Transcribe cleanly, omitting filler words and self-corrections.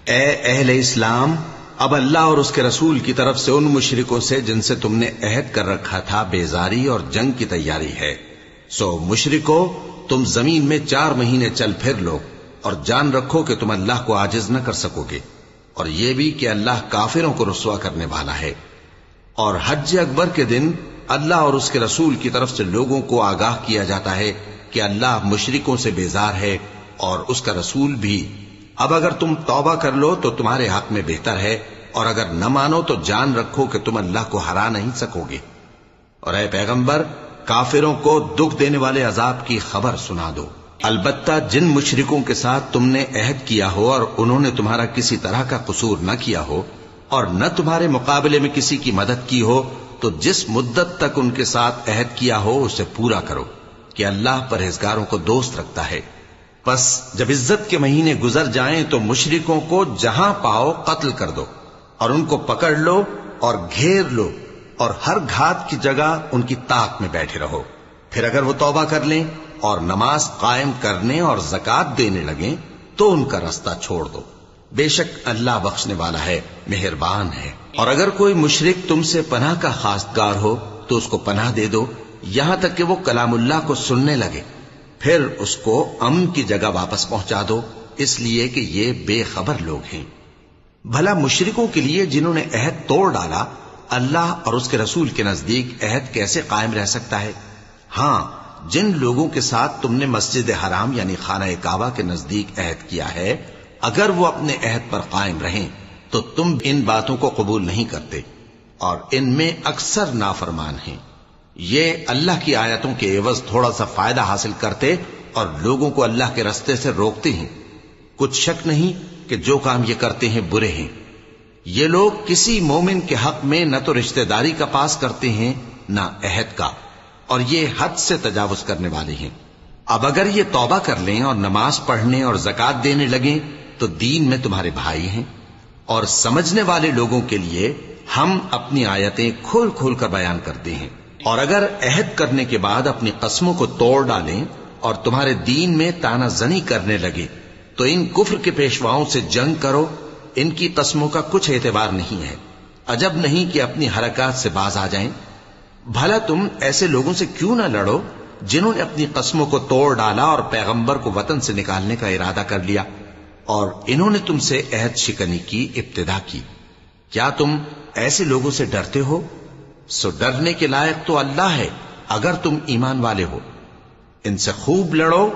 اے اہل اسلام، اب اللہ اور اس کے رسول کی طرف سے ان مشرکوں سے جن سے تم نے عہد کر رکھا تھا بیزاری اور جنگ کی تیاری ہے۔ سو مشرکو، تم زمین میں 4 مہینے چل پھر لو اور جان رکھو کہ تم اللہ کو عاجز نہ کر سکو گے، اور یہ بھی کہ اللہ کافروں کو رسوا کرنے والا ہے۔ اور حج اکبر کے دن اللہ اور اس کے رسول کی طرف سے لوگوں کو آگاہ کیا جاتا ہے کہ اللہ مشرکوں سے بیزار ہے اور اس کا رسول بھی۔ اب اگر تم توبہ کر لو تو تمہارے حق میں بہتر ہے، اور اگر نہ مانو تو جان رکھو کہ تم اللہ کو ہرا نہیں سکو گے۔ اور اے پیغمبر، کافروں کو دکھ دینے والے عذاب کی خبر سنا دو۔ البتہ جن مشرکوں کے ساتھ تم نے عہد کیا ہو اور انہوں نے تمہارا کسی طرح کا قصور نہ کیا ہو اور نہ تمہارے مقابلے میں کسی کی مدد کی ہو، تو جس مدت تک ان کے ساتھ عہد کیا ہو اسے پورا کرو، کہ اللہ پرہیزگاروں کو دوست رکھتا ہے۔ پس جب عزت کے مہینے گزر جائیں تو مشرکوں کو جہاں پاؤ قتل کر دو، اور ان کو پکڑ لو اور گھیر لو، اور ہر گھات کی جگہ ان کی طاق میں بیٹھے رہو۔ پھر اگر وہ توبہ کر لیں اور نماز قائم کرنے اور زکوٰۃ دینے لگیں تو ان کا رستہ چھوڑ دو، بے شک اللہ بخشنے والا ہے، مہربان ہے۔ اور اگر کوئی مشرک تم سے پناہ کا خواستگار ہو تو اس کو پناہ دے دو، یہاں تک کہ وہ کلام اللہ کو سننے لگے، پھر اس کو امن کی جگہ واپس پہنچا دو، اس لیے کہ یہ بے خبر لوگ ہیں۔ بھلا مشرکوں کے لیے جنہوں نے عہد توڑ ڈالا، اللہ اور اس کے رسول کے نزدیک عہد کیسے قائم رہ سکتا ہے؟ ہاں، جن لوگوں کے ساتھ تم نے مسجد حرام یعنی خانہ کعبہ کے نزدیک عہد کیا ہے، اگر وہ اپنے عہد پر قائم رہیں تو تم ان باتوں کو قبول نہیں کرتے، اور ان میں اکثر نافرمان ہیں۔ یہ اللہ کی آیتوں کے عوض تھوڑا سا فائدہ حاصل کرتے اور لوگوں کو اللہ کے رستے سے روکتے ہیں۔ کچھ شک نہیں کہ جو کام یہ کرتے ہیں برے ہیں۔ یہ لوگ کسی مومن کے حق میں نہ تو رشتہ داری کا پاس کرتے ہیں نہ عہد کا، اور یہ حد سے تجاوز کرنے والے ہیں۔ اب اگر یہ توبہ کر لیں اور نماز پڑھنے اور زکوٰۃ دینے لگیں تو دین میں تمہارے بھائی ہیں، اور سمجھنے والے لوگوں کے لیے ہم اپنی آیتیں کھول کھول کر بیان کرتے ہیں۔ اور اگر عہد کرنے کے بعد اپنی قسموں کو توڑ ڈالیں اور تمہارے دین میں طعنہ زنی کرنے لگے تو ان کفر کے پیشواؤں سے جنگ کرو، ان کی قسموں کا کچھ اعتبار نہیں ہے، عجب نہیں کہ اپنی حرکات سے باز آ جائیں۔ بھلا تم ایسے لوگوں سے کیوں نہ لڑو جنہوں نے اپنی قسموں کو توڑ ڈالا اور پیغمبر کو وطن سے نکالنے کا ارادہ کر لیا، اور انہوں نے تم سے عہد شکنی کی ابتدا کی۔ کیا تم ایسے لوگوں سے ڈرتے ہو؟ سو ڈرنے کے لائق تو اللہ ہے اگر تم ایمان والے ہو۔ ان سے خوب لڑو